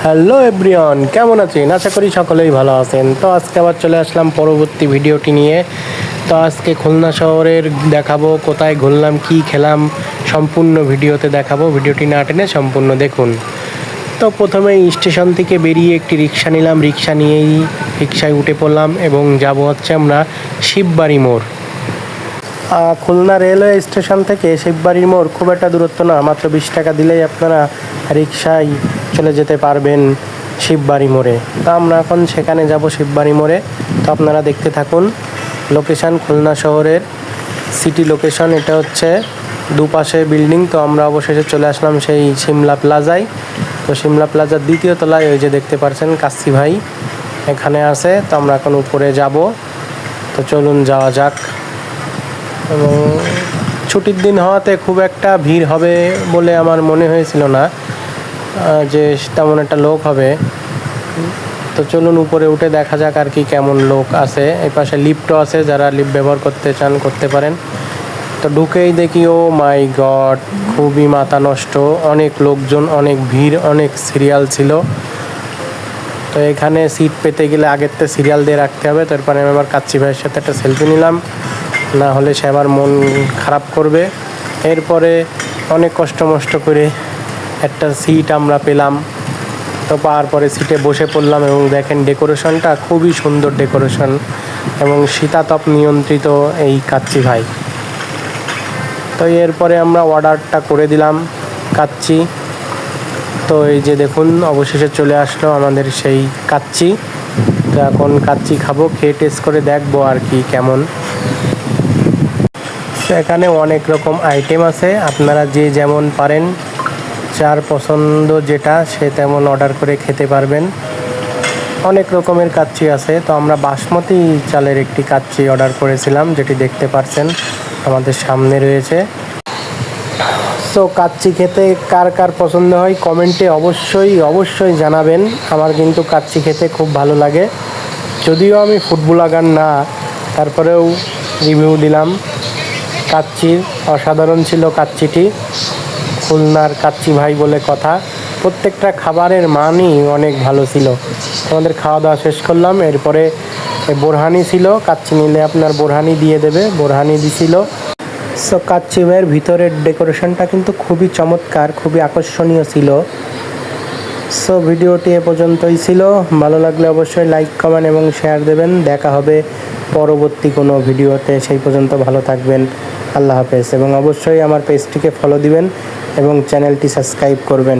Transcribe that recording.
Hello everyone, কেমন আছেন? আশা করি সকলেই ভালো আছেন। তো আজকে আবার চলে আসলাম পরবর্তী ভিডিওটি নিয়ে। তো আজকে খুলনা শহরের দেখাবো কোথায় ঘুরলাম, কি খেলাম, সম্পূর্ণ ভিডিওতে দেখাবো। ভিডিওটি না টেনে সম্পূর্ণ দেখুন। তো প্রথমেই স্টেশন থেকে বেরিয়ে একটি রিক্সা নিলাম। রিক্সা নিয়েই রিক্সায় উঠে পড়লাম এবং যাব হচ্ছে আমরা শিববাড়ি মোড়। খুলনা রেলওয়ে স্টেশন থেকে শিববাড়ির মোড় খুব একটা দূরত্ব না, মাত্র 20 টাকা দিলেই আপনারা রিক্সায় চলে যেতে পারবেন শিববাড়ি মোড়ে। তো আমরা এখন সেখানে যাব শিববাড়ি মোড়ে। তো আপনারা দেখতে থাকুন। লোকেশান খুলনা শহরের সিটি লোকেশন, এটা হচ্ছে দুপাশে বিল্ডিং। তো আমরা অবশেষে চলে আসলাম সেই সিমলা প্লাজায়। তো সিমলা প্লাজার দ্বিতীয় তলায় ওই যে দেখতে পাচ্ছেন কাচ্চি ভাই এখানে আছে। তো আমরা এখন উপরে যাব। তো চলুন যাওয়া যাক। এবং ছুটির দিন হওয়াতে খুব একটা ভিড় হবে বলে আমার মনে হয়েছিল না যে তেমন একটা লোক হবে। তো চলুন উপরে উঠে দেখা যাক আর কি কেমন লোক আছে। এই পাশে লিফটও আছে, যারা লিফট ব্যবহার করতে চান করতে পারেন। তো ঢুকেই দেখি ও মাই গড, খুবই মাথা নষ্ট, অনেক লোকজন, অনেক ভিড়, অনেক সিরিয়াল ছিল। তো এখানে সিট পেতে গেলে আগের তো সিরিয়াল দিয়ে রাখতে হবে। তারপরে আমি আবার কাচ্চি ভাইয়ের সাথে একটা সেলফি নিলাম, না হলে সে আবার মন খারাপ করবে। এরপরে অনেক কষ্ট মষ্ট করে একটা সিট আমরা পেলাম। তো পাওয়ার পরে সিটে বসে পড়লাম এবং দেখেন ডেকোরেশনটা খুবই সুন্দর ডেকোরেশন এবং শীতাতপ নিয়ন্ত্রিত এই কাচ্চি ভাই। তো এরপরে আমরা অর্ডারটা করে দিলাম কাচ্চি। তো এই যে দেখুন অবশেষে চলে আসলো আমাদের সেই কাচ্চি। তো এখন কাচ্চি খাবো, খেয়ে টেস্ট করে দেখবো আর কি কেমন। তো এখানে অনেক রকম আইটেম আছে, আপনারা যে যেমন পারেন, যার পছন্দ যেটা সে তেমন অর্ডার করে খেতে পারবেন। অনেক রকমের কাচ্চি আছে। তো আমরা বাসমতি চালের একটি কাচ্চি অর্ডার করেছিলাম, যেটি দেখতে পাচ্ছেন আমাদের সামনে রয়েছে। সো কাচ্চি খেতে কার কার পছন্দ হয় কমেন্টে অবশ্যই জানাবেন। আমার কিন্তু কাচ্চি খেতে খুব ভালো লাগে, যদিও আমি ফুড ব্লগার না, তারপরেও রিভিউ দিলাম। কাচ্চির অসাধারণ ছিল কাচ্চিটি, খুলনার কাচ্চি ভাই বলে কথা। প্রত্যেকটা খাবারের মানই অনেক ভালো ছিল। আমাদের খাওয়া দাওয়া শেষ করলাম। এরপরে বোরহানি ছিল, কাচ্চি নিলে আপনার বোরহানি দিয়ে দেবে, বোরহানি দিছিল। সো কাচ্চি ভাইয়ের ভিতরের ডেকোরেশনটা কিন্তু খুবই চমৎকার, খুবই আকর্ষণীয় ছিল। সো ভিডিওটি এ পর্যন্তই ছিল। ভালো লাগলে অবশ্যই লাইক কমেন্ট এবং শেয়ার দেবেন। দেখা হবে পরবর্তী কোনো ভিডিওতে। সেই পর্যন্ত ভালো থাকবেন। আল্লাহ হাফেজ। এবং অবশ্যই আমার পেজটিকে ফলো দিবেন এবং চ্যানেলটি সাবস্ক্রাইব করবেন।